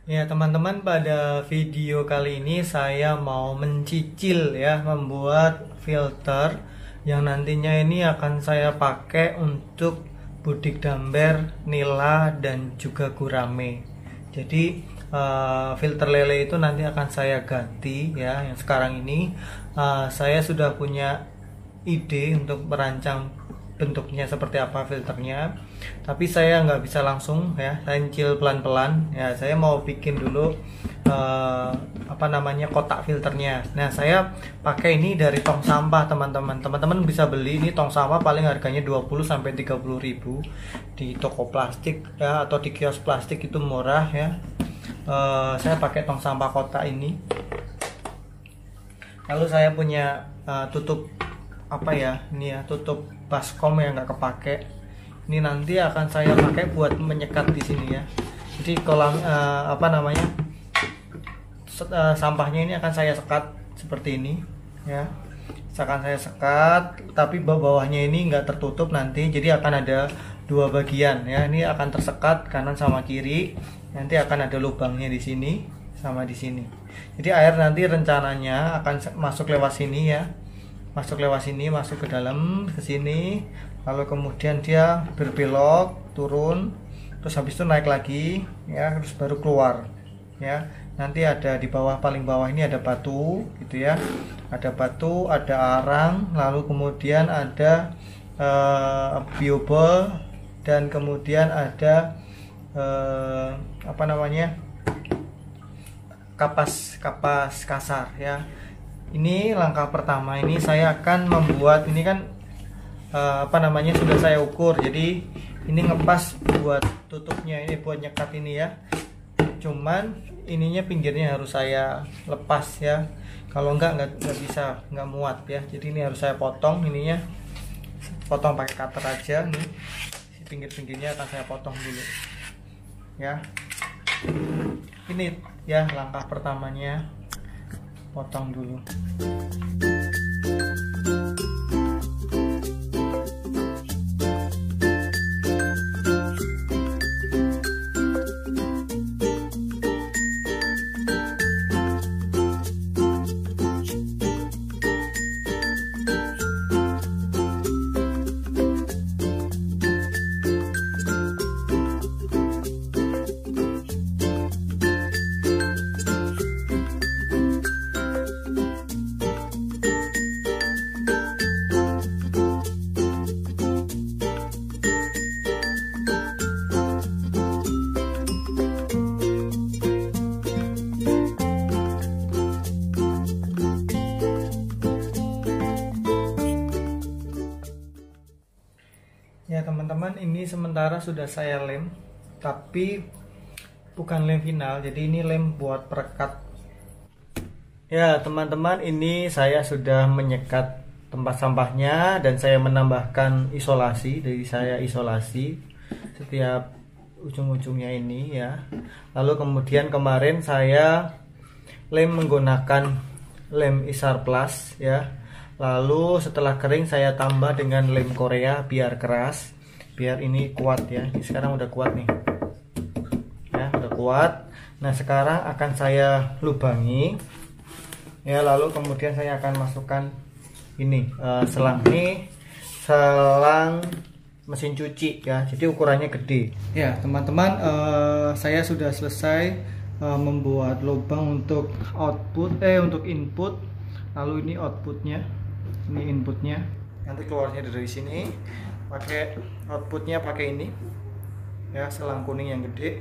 Ya teman-teman, pada video kali ini saya mau mencicil ya membuat filter yang nantinya ini akan saya pakai untuk budik damber, nila dan juga gurame. Jadi filter lele itu nanti akan saya ganti ya. Yang sekarang ini saya sudah punya ide untuk merancang bentuknya seperti apa filternya, tapi saya nggak bisa langsung ya, saya nyicil pelan-pelan ya. Saya mau bikin dulu kotak filternya. Nah, saya pakai ini dari tong sampah teman-teman. Teman-teman bisa beli ini tong sampah, paling harganya 20 sampai 30 ribu di toko plastik ya, atau di kios plastik itu murah ya. Saya pakai tong sampah kotak ini. Lalu saya punya tutup ini ya, tutup baskom yang nggak kepake. Ini nanti akan saya pakai buat menyekat di sini ya. Jadi kolam sampahnya ini akan saya sekat seperti ini ya. Akan saya sekat, tapi bawahnya ini nggak tertutup nanti. Jadi akan ada dua bagian ya. Ini akan tersekat kanan sama kiri. Nanti akan ada lubangnya di sini sama di sini. Jadi air nanti rencananya akan masuk lewat sini ya. Masuk ke dalam ke sini, lalu kemudian dia berbelok turun, terus habis itu naik lagi ya, terus baru keluar ya. Nanti ada di bawah, paling bawah ini ada batu gitu ya, ada batu, ada arang, lalu kemudian ada biobol, dan kemudian ada kapas kasar ya. Ini langkah pertama. Ini saya akan membuat, ini kan sudah saya ukur. Jadi ini ngepas buat tutupnya, ini buat nyekat ini ya. Cuman ininya pinggirnya harus saya lepas ya. Kalau nggak bisa, nggak muat ya. Jadi ini harus saya potong ininya. Potong pakai cutter aja nih. Pinggir-pinggirnya akan saya potong dulu. Ya. Ini ya langkah pertamanya. Potong dulu. Ya teman-teman, ini sementara sudah saya lem, tapi bukan lem final, jadi ini lem buat perekat. Ya teman-teman, ini saya sudah menyekat tempat sampahnya dan saya menambahkan isolasi. Jadi saya isolasi setiap ujung-ujungnya ini ya. Lalu kemudian kemarin saya lem menggunakan lem Isar Plus ya. Lalu setelah kering saya tambah dengan lem Korea biar keras, biar ini kuat ya. Ini sekarang udah kuat nih ya, udah kuat. Nah sekarang akan saya lubangi ya, lalu kemudian saya akan masukkan ini selang mesin cuci ya, jadi ukurannya gede ya teman-teman. Saya sudah selesai membuat lubang untuk untuk input. Lalu ini outputnya, ini inputnya, nanti keluarnya dari sini. Pakai outputnya pakai ini ya, selang kuning yang gede.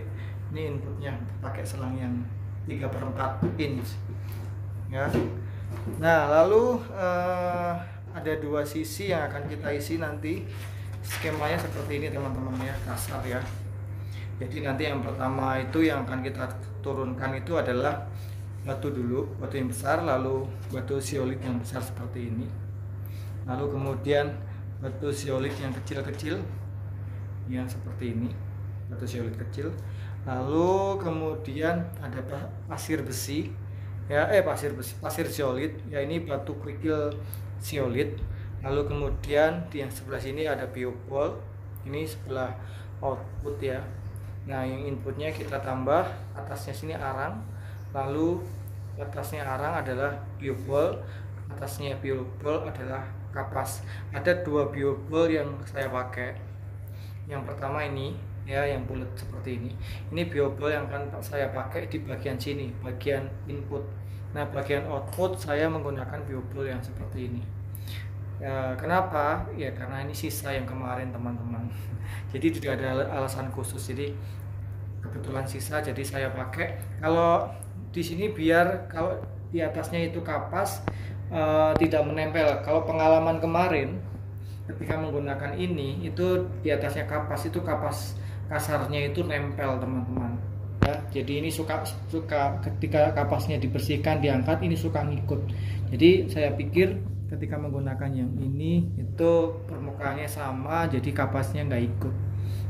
Ini inputnya pakai selang yang 3/4 inch ya. Nah lalu ada dua sisi yang akan kita isi nanti. Skemanya seperti ini teman-teman ya, kasar ya. Jadi nanti yang pertama itu yang akan kita turunkan itu adalah batu dulu, batu yang besar, lalu batu siolit yang besar seperti ini, lalu kemudian batu siolit yang kecil-kecil yang seperti ini, batu siolit kecil, lalu kemudian ada pasir besi ya, pasir siolit ya, ini batu kerikil siolit. Lalu kemudian di yang sebelah sini ada biobol, ini sebelah output ya. Nah, yang inputnya kita tambah, atasnya sini arang, lalu atasnya arang adalah biobol, atasnya biobol adalah kapas. Ada 2 biobol yang saya pakai. Yang pertama ini ya, yang bulat seperti ini. Ini biobol yang akan saya pakai di bagian sini, bagian input. Nah, bagian output saya menggunakan biobol yang seperti ini. Ya, kenapa? Ya karena ini sisa yang kemarin teman-teman. Jadi tidak ada alasan khusus. Jadi kebetulan sisa, jadi saya pakai. Kalau di sini biar kalau di atasnya itu kapas tidak menempel. Kalau pengalaman kemarin ketika menggunakan ini, itu di atasnya kapas, itu kapas kasarnya itu nempel teman-teman. Ya, jadi ini suka ketika kapasnya dibersihkan diangkat, ini suka ngikut. Jadi saya pikir ketika menggunakan yang ini itu permukaannya sama, jadi kapasnya nggak ikut.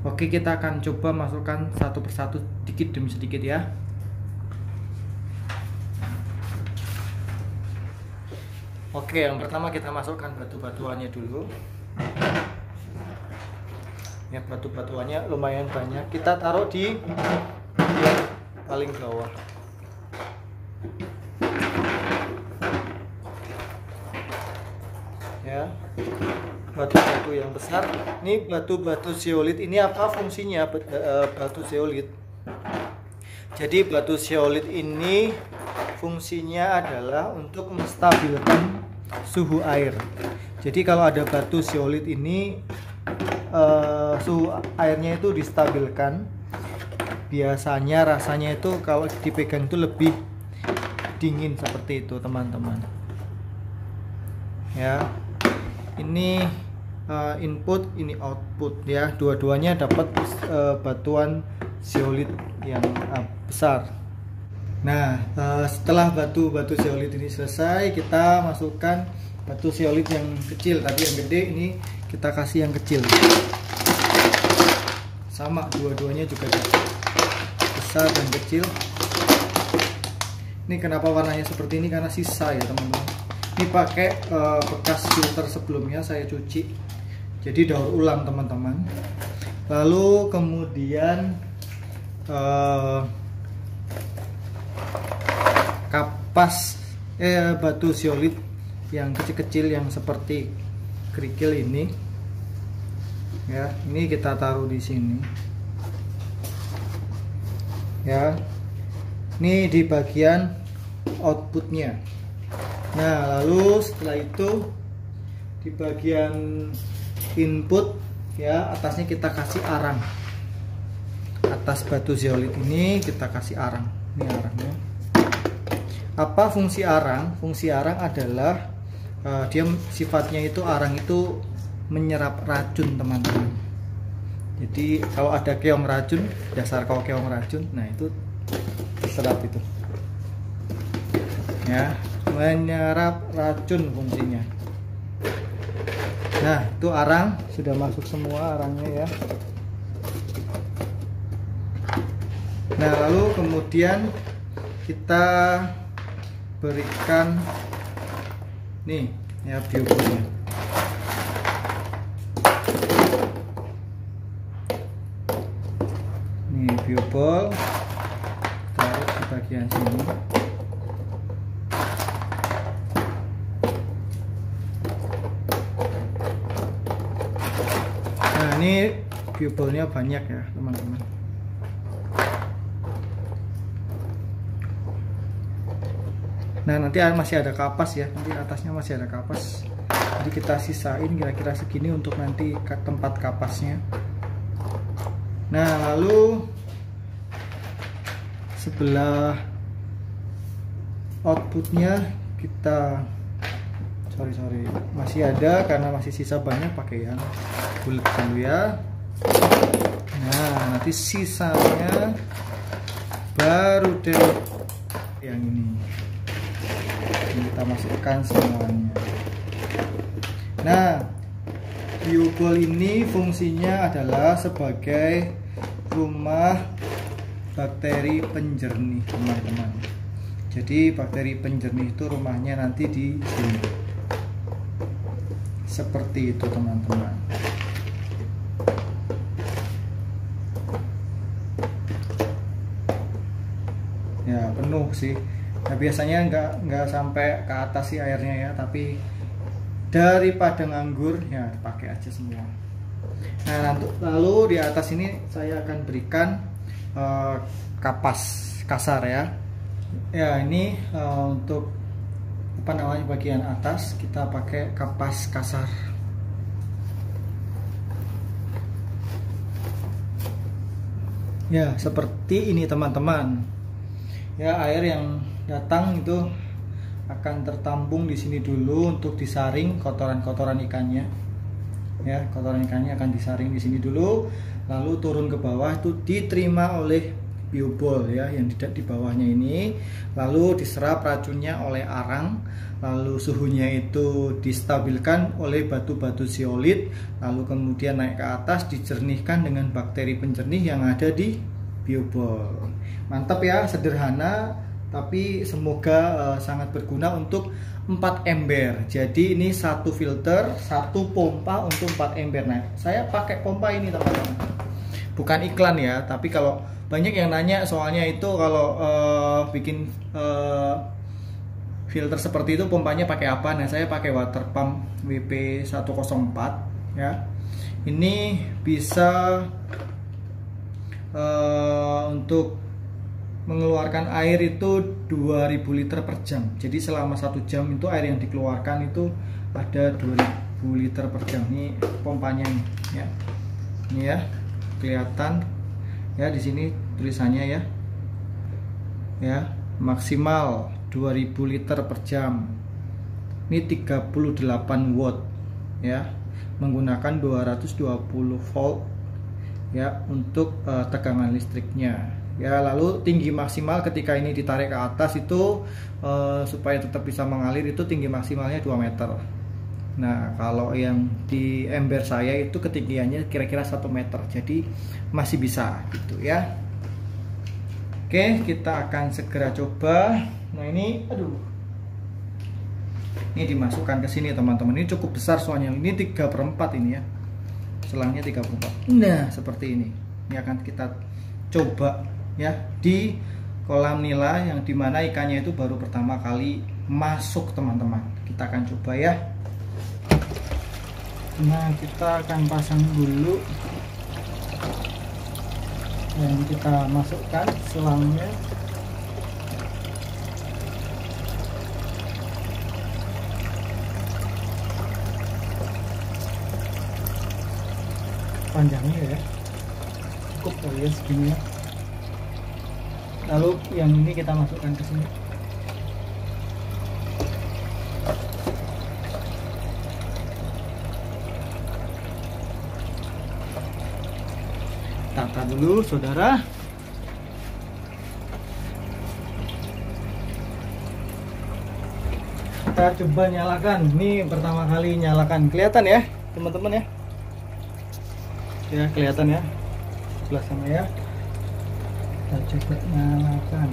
Oke, kita akan coba masukkan satu persatu sedikit demi sedikit ya. Oke, yang pertama kita masukkan batu-batuannya dulu. Ya, batu-batuannya lumayan banyak, kita taruh di yang paling bawah. Ya, batu-batu yang besar. Ini batu-batu zeolit. Ini apa fungsinya batu zeolit? Jadi batu zeolit ini fungsinya adalah untuk menstabilkan suhu air. Jadi kalau ada batu zeolit ini suhu airnya itu distabilkan. Biasanya rasanya itu kalau dipegang itu lebih dingin seperti itu teman-teman. Ya, ini input, ini output ya. Dua-duanya dapat batuan zeolit yang besar. Nah, setelah batu-batu zeolit ini selesai, kita masukkan batu zeolit yang kecil. Tadi yang gede, ini kita kasih yang kecil. Sama, dua-duanya juga besar dan kecil. Ini kenapa warnanya seperti ini, karena sisa ya teman-teman. Ini pakai bekas filter sebelumnya saya cuci, jadi daur ulang teman-teman. Lalu kemudian kapas batu zeolit yang kecil-kecil yang seperti kerikil ini ya, ini kita taruh di sini ya. Ini di bagian outputnya. Nah, lalu setelah itu di bagian input ya, atasnya kita kasih arang. Atas batu zeolit ini kita kasih arang. Ini arangnya. Apa fungsi arang? Fungsi arang adalah dia sifatnya itu, arang itu menyerap racun teman-teman. Jadi kalau ada keong racun, dasar kalau keong racun, nah itu diserap itu ya, menyerap racun fungsinya. Nah, itu arang sudah masuk semua arangnya ya. Nah, lalu kemudian kita berikan nih ya biobolnya. Nih biobol taruh di bagian sini. Nah, ini biobolnya banyak ya teman-teman. Nah, nanti masih ada kapas ya, nanti atasnya masih ada kapas, jadi kita sisain kira-kira segini untuk nanti ke tempat kapasnya. Nah, lalu sebelah outputnya kita sorry masih ada, karena masih sisa banyak, pakai yang bulat dulu ya. Nah, nanti sisanya baru deh yang ini kita masukkan semuanya. Nah, biobol ini fungsinya adalah sebagai rumah bakteri penjernih teman-teman. Jadi bakteri penjernih itu rumahnya nanti di sini seperti itu teman-teman. ya penuh sih. Nah, biasanya nggak sampai ke atas sih airnya ya, tapi daripada nganggur ya pakai aja semua. Nah, lalu di atas ini saya akan berikan kapas kasar ya. Ya ini untuk apa namanya bagian atas kita pakai kapas kasar. Ya seperti ini teman-teman. Ya air yang datang itu akan tertampung di sini dulu untuk disaring kotoran-kotoran ikannya. Ya, kotoran ikannya akan disaring di sini dulu, lalu turun ke bawah itu diterima oleh biobol ya yang tidak di bawahnya ini, lalu diserap racunnya oleh arang, lalu suhunya itu distabilkan oleh batu-batu zeolit, lalu kemudian naik ke atas dijernihkan dengan bakteri penjernih yang ada di biobol. Mantap ya, sederhana tapi semoga sangat berguna untuk 4 ember. Jadi ini satu filter, satu pompa untuk 4 ember. Nah, saya pakai pompa ini teman-teman. Bukan iklan ya, tapi kalau banyak yang nanya soalnya itu kalau bikin filter seperti itu pompanya pakai apa? Nah, saya pakai water pump WP104 ya. Ini bisa untuk mengeluarkan air itu 2000 liter per jam. Jadi selama 1 jam itu air yang dikeluarkan itu ada 2000 liter per jam. Ini pompanya nih ya. Ini ya, kelihatan ya di sini tulisannya ya. Ya, maksimal 2000 liter per jam. Ini 38 watt ya. Menggunakan 220 volt ya untuk tegangan listriknya. Ya, lalu tinggi maksimal ketika ini ditarik ke atas itu supaya tetap bisa mengalir itu tinggi maksimalnya 2 meter. Nah, kalau yang di ember saya itu ketinggiannya kira-kira 1 meter. Jadi masih bisa gitu ya. Oke, kita akan segera coba. Nah, ini ini dimasukkan ke sini teman-teman. Ini cukup besar soalnya. Ini 3/4 ini ya. Selangnya 3/4. Nah, seperti ini. Ini akan kita coba ya di kolam nila yang dimana ikannya itu baru pertama kali masuk teman-teman. Kita akan coba ya. Nah, kita akan pasang dulu dan kita masukkan selangnya. Panjangnya ya cukup kali ya segini ya. Lalu yang ini kita masukkan ke sini. Tata dulu saudara. Kita coba nyalakan. Ini pertama kali nyalakan. Kelihatan ya teman-teman ya. Ya kelihatan ya. Sebelah sana ya. Kita coba nyalakan.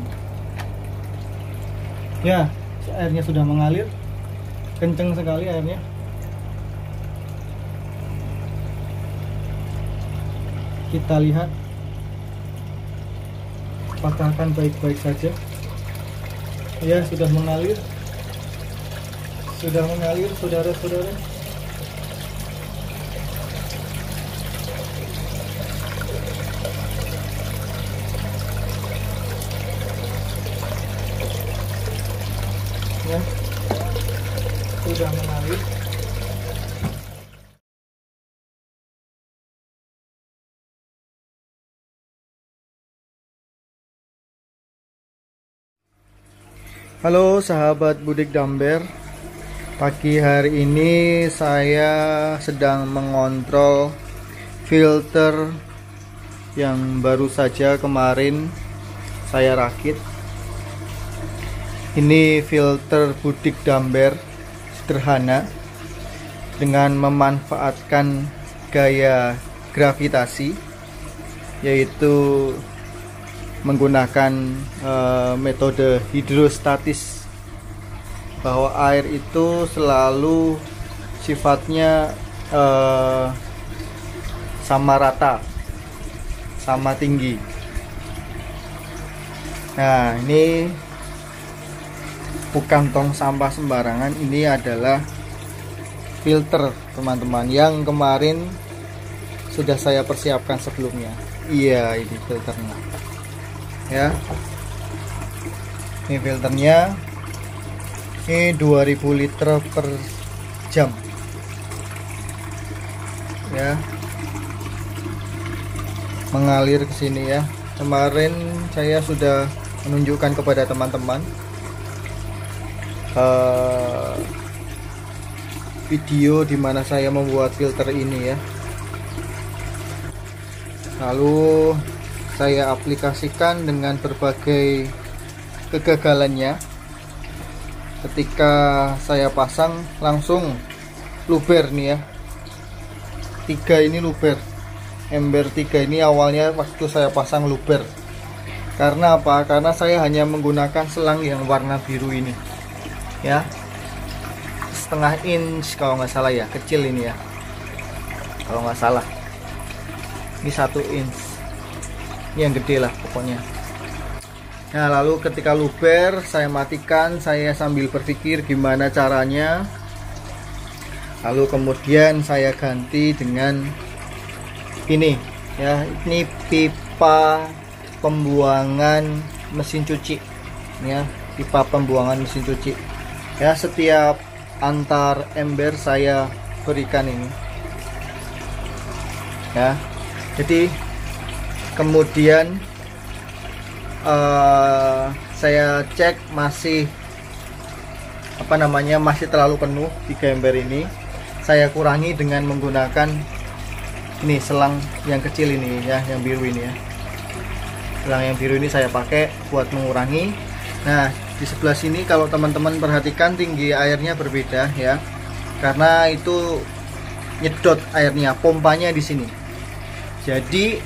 Ya, airnya sudah mengalir. Kenceng sekali airnya. Kita lihat apakah akan baik-baik saja. Ya, sudah mengalir. Sudah mengalir, saudara-saudara. Ya, sudah mengalir. Halo sahabat Budik Damber. Pagi hari ini saya sedang mengontrol filter yang baru saja kemarin saya rakit. Ini filter Budik Damber sederhana dengan memanfaatkan gaya gravitasi, yaitu menggunakan metode hidrostatis, bahwa air itu selalu sifatnya sama rata, sama tinggi. Nah, ini bukan tong sampah sembarangan, ini adalah filter teman-teman yang kemarin sudah saya persiapkan sebelumnya. Iya, ini filternya ya. Ini filternya, ini 2000 liter per jam ya, mengalir ke sini ya. Kemarin saya sudah menunjukkan kepada teman-teman video dimana saya membuat filter ini ya. Lalu saya aplikasikan dengan berbagai kegagalannya. Ketika saya pasang langsung luber nih ya. 3 ini luber. Ember 3 ini awalnya waktu saya pasang luber. Karena apa? Karena saya hanya menggunakan selang yang warna biru ini ya, setengah inch kalau nggak salah ya, kecil ini ya kalau nggak salah. Ini 1 inch, ini yang gede lah pokoknya. Nah, lalu ketika luber saya matikan, saya sambil berpikir gimana caranya. Lalu kemudian saya ganti dengan ini ya, ini pipa pembuangan mesin cuci ya, pipa pembuangan mesin cuci ya. Setiap antar ember saya berikan ini ya. Jadi kemudian saya cek masih masih terlalu penuh 3 ember ini. Saya kurangi dengan menggunakan ini selang yang kecil ini ya, yang biru ini ya. Selang yang biru ini saya pakai buat mengurangi. Nah, di sebelah sini kalau teman-teman perhatikan tinggi airnya berbeda ya, karena itu nyedot airnya, pompanya di sini. Jadi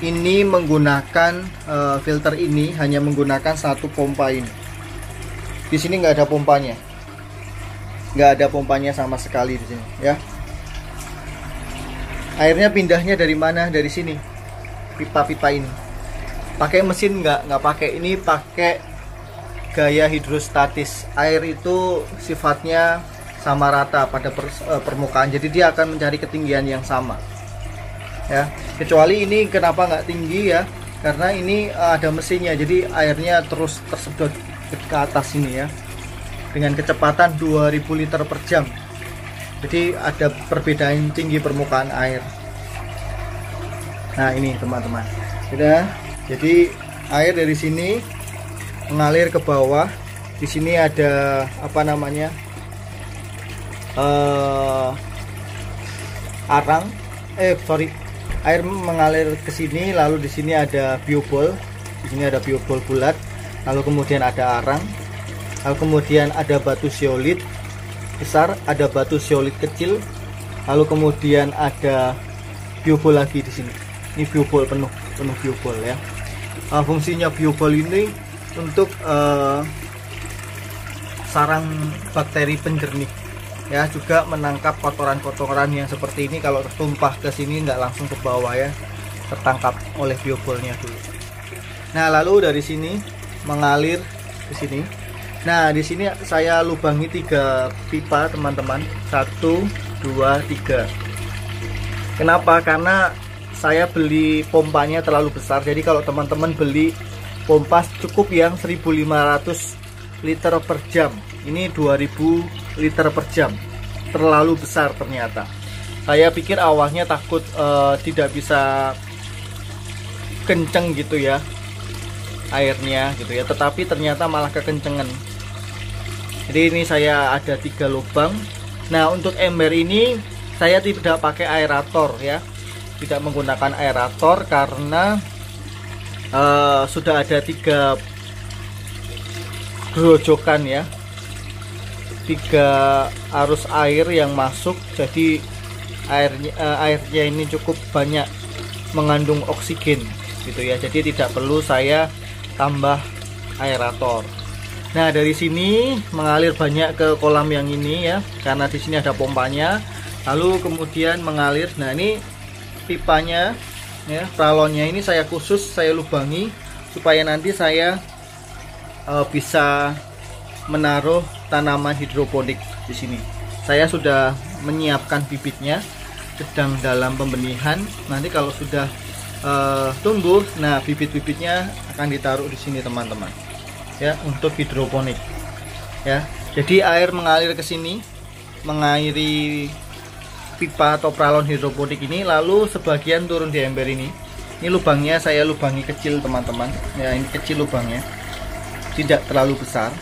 ini menggunakan filter ini hanya menggunakan 1 pompa ini. Di sini nggak ada pompanya, sama sekali di sini ya. Airnya pindahnya dari mana? Dari sini, pipa-pipa ini. Pakai mesin nggak pakai, ini pakai gaya hidrostatis. Air itu sifatnya sama rata pada permukaan, jadi dia akan mencari ketinggian yang sama ya. Kecuali ini kenapa nggak tinggi ya, karena ini ada mesinnya, jadi airnya terus tersedot ke atas ini ya, dengan kecepatan 2000 liter per jam. Jadi ada perbedaan tinggi permukaan air. Nah, ini teman-teman sudah. Jadi air dari sini mengalir ke bawah. Di sini ada air mengalir ke sini. Lalu di sini ada biobol. Di sini ada biobol bulat. Lalu kemudian ada arang. Lalu kemudian ada batu zeolit besar, ada batu zeolit kecil. Lalu kemudian ada biobol lagi di sini. Ini biobol penuh biobol ya. Fungsinya biobol ini untuk sarang bakteri penjernih ya, juga menangkap kotoran-kotoran yang seperti ini. Kalau tertumpah ke sini nggak langsung ke bawah ya, tertangkap oleh biobolnya dulu. Nah, lalu dari sini mengalir ke sini. Nah, di sini saya lubangi 3 pipa teman-teman, 1, 2, 3. Kenapa? Karena saya beli pompanya terlalu besar. Jadi kalau teman-teman beli pompa cukup yang 1500 liter per jam, ini 2000 liter per jam, terlalu besar ternyata. Saya pikir awalnya takut tidak bisa kenceng gitu ya airnya gitu ya, tetapi ternyata malah kekencengan. Jadi ini saya ada 3 lubang. Nah, untuk ember ini saya tidak pakai aerator ya, tidak menggunakan aerator karena sudah ada 3 gerojokan ya, 3 arus air yang masuk. Jadi airnya ini cukup banyak mengandung oksigen gitu ya, jadi tidak perlu saya tambah aerator. Nah, dari sini mengalir banyak ke kolam yang ini ya, karena di sini ada pompanya. Lalu kemudian mengalir. Nah, ini pipanya ya, pralonnya ini saya khusus saya lubangi supaya nanti saya bisa menaruh tanaman hidroponik di sini. Saya sudah menyiapkan bibitnya, sedang dalam pembenihan. Nanti kalau sudah tumbuh, nah bibit-bibitnya akan ditaruh di sini teman-teman, ya, untuk hidroponik. Ya, jadi air mengalir ke sini, mengairi pipa atau pralon hidroponik ini, lalu sebagian turun di ember ini. Ini lubangnya saya lubangi kecil teman-teman, ya, ini kecil lubangnya, tidak terlalu besar.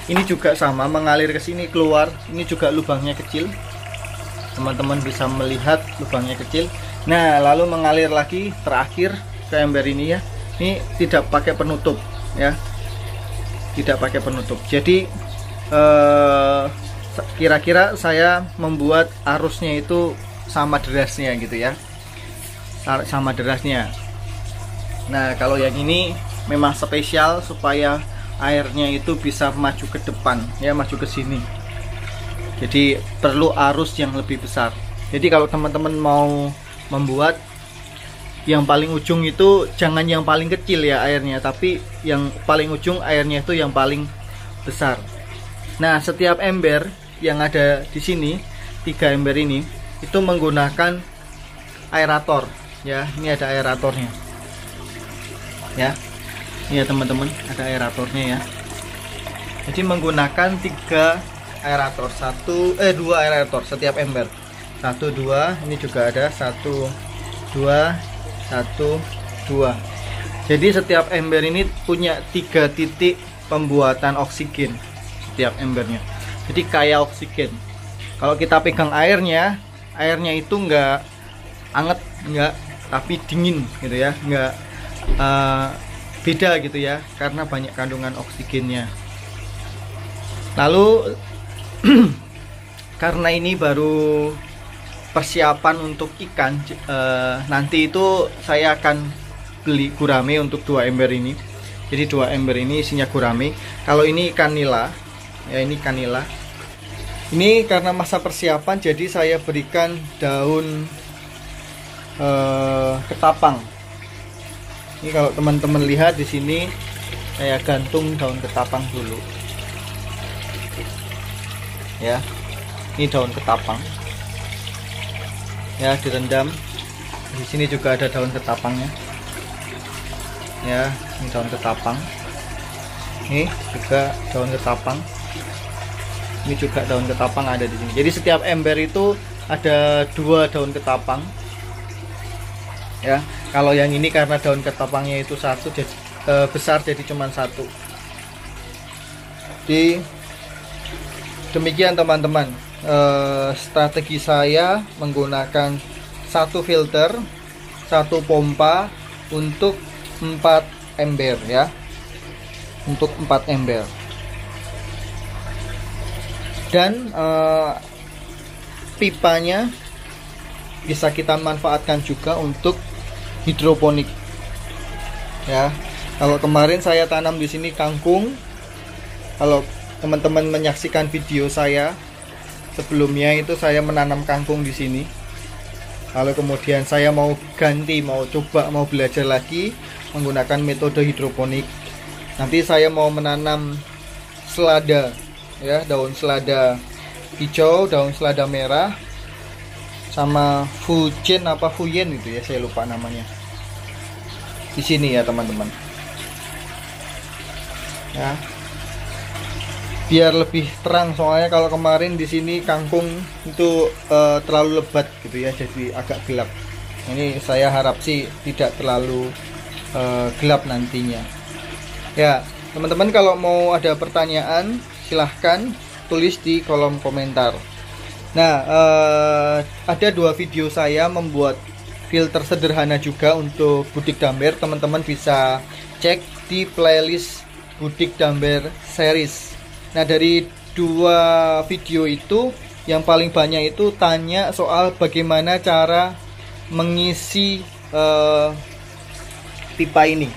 Ini juga sama, mengalir ke sini keluar. Ini juga lubangnya kecil. Teman-teman bisa melihat lubangnya kecil. Nah, lalu mengalir lagi terakhir ke ember ini ya. Ini tidak pakai penutup ya. Tidak pakai penutup. Jadi kira-kira saya membuat arusnya itu sama derasnya gitu ya. Sama derasnya. Nah, kalau yang ini memang spesial supaya airnya itu bisa maju ke depan ya, maju ke sini. Jadi perlu arus yang lebih besar. Jadi kalau teman-teman mau membuat, yang paling ujung itu jangan yang paling kecil ya airnya, tapi yang paling ujung airnya itu yang paling besar. Nah, setiap ember yang ada di sini, 3 ember ini itu menggunakan aerator ya. Ini ada aeratornya ya. Ini ya teman-teman, ada aeratornya ya. Jadi menggunakan 3 aerator, 2 aerator setiap ember. 1, 2, ini juga ada 1, 2, 1, 2. Jadi setiap ember ini punya 3 titik pembuatan oksigen setiap embernya. Jadi kayak oksigen. Kalau kita pegang airnya itu enggak anget, enggak, tapi dingin gitu ya, enggak beda gitu ya, karena banyak kandungan oksigennya. Lalu karena ini baru persiapan untuk ikan, nanti itu saya akan beli gurame untuk 2 ember ini. Jadi 2 ember ini isinya gurame. Kalau ini ikan nila ya, ini ikan nila. Ini karena masa persiapan, jadi saya berikan daun ketapang. Ini kalau teman-teman lihat di sini, saya gantung daun ketapang dulu. Ya, ini daun ketapang. Ya, direndam. Di sini juga ada daun ketapangnya. Ya, ini daun ketapang. Ini juga daun ketapang. Ini juga daun ketapang ada di sini. Jadi setiap ember itu ada 2 daun ketapang. Ya, kalau yang ini karena daun ketapangnya itu 1, jadi besar, jadi cuma 1. Jadi demikian teman-teman, strategi saya menggunakan 1 filter, 1 pompa untuk 4 ember ya, untuk 4 ember. Dan pipanya bisa kita manfaatkan juga untuk hidroponik ya. Kalau kemarin saya tanam di sini kangkung, kalau teman-teman menyaksikan video saya sebelumnya itu saya menanam kangkung di sini. Lalu kemudian saya mau ganti, mau belajar lagi menggunakan metode hidroponik. Nanti saya mau menanam selada ya, daun selada hijau, daun selada merah, sama fujen apa fuyen itu ya, saya lupa namanya. Di sini ya teman-teman. Ya. Biar lebih terang, soalnya kalau kemarin di sini kangkung itu terlalu lebat gitu ya, jadi agak gelap. Ini saya harap sih tidak terlalu gelap nantinya. Ya, teman-teman kalau mau ada pertanyaan silahkan tulis di kolom komentar. Nah, ada 2 video saya membuat filter sederhana juga untuk budik damber. Teman-teman bisa cek di playlist budik damber series. Nah, dari 2 video itu yang paling banyak itu tanya soal bagaimana cara mengisi pipa ini.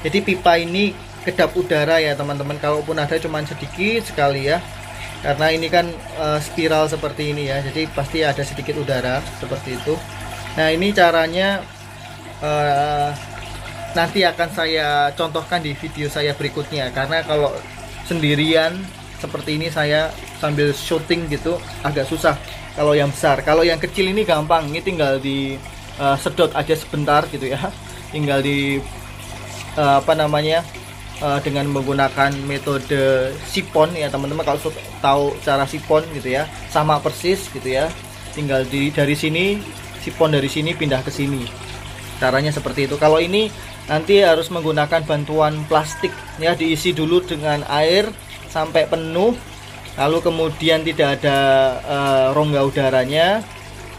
Jadi pipa ini kedap udara ya teman-teman, kalaupun ada cuman sedikit sekali ya, karena ini kan spiral seperti ini ya, jadi pasti ada sedikit udara seperti itu. Nah, ini caranya nanti akan saya contohkan di video saya berikutnya, karena kalau sendirian seperti ini saya sambil syuting gitu agak susah kalau yang besar. Kalau yang kecil ini gampang, ini tinggal di sedot aja sebentar gitu ya, tinggal di dengan menggunakan metode sipon ya teman-teman. Kalau tahu cara sipon gitu ya, sama persis gitu ya, tinggal dari sini sipon, dari sini pindah ke sini, caranya seperti itu. Kalau ini nanti harus menggunakan bantuan plastik ya, diisi dulu dengan air sampai penuh, lalu kemudian tidak ada rongga udaranya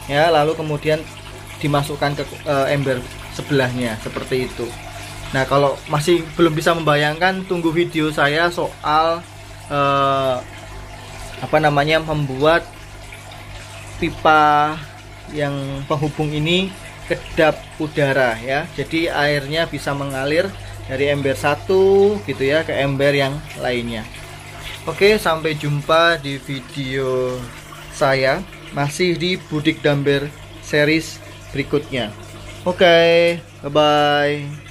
ya, lalu kemudian dimasukkan ke ember sebelahnya seperti itu. Nah, kalau masih belum bisa membayangkan, tunggu video saya soal membuat pipa yang penghubung ini kedap udara ya. Jadi airnya bisa mengalir dari ember satu gitu ya ke ember yang lainnya. Oke, sampai jumpa di video saya masih di Budik Damber series berikutnya. Oke, bye bye.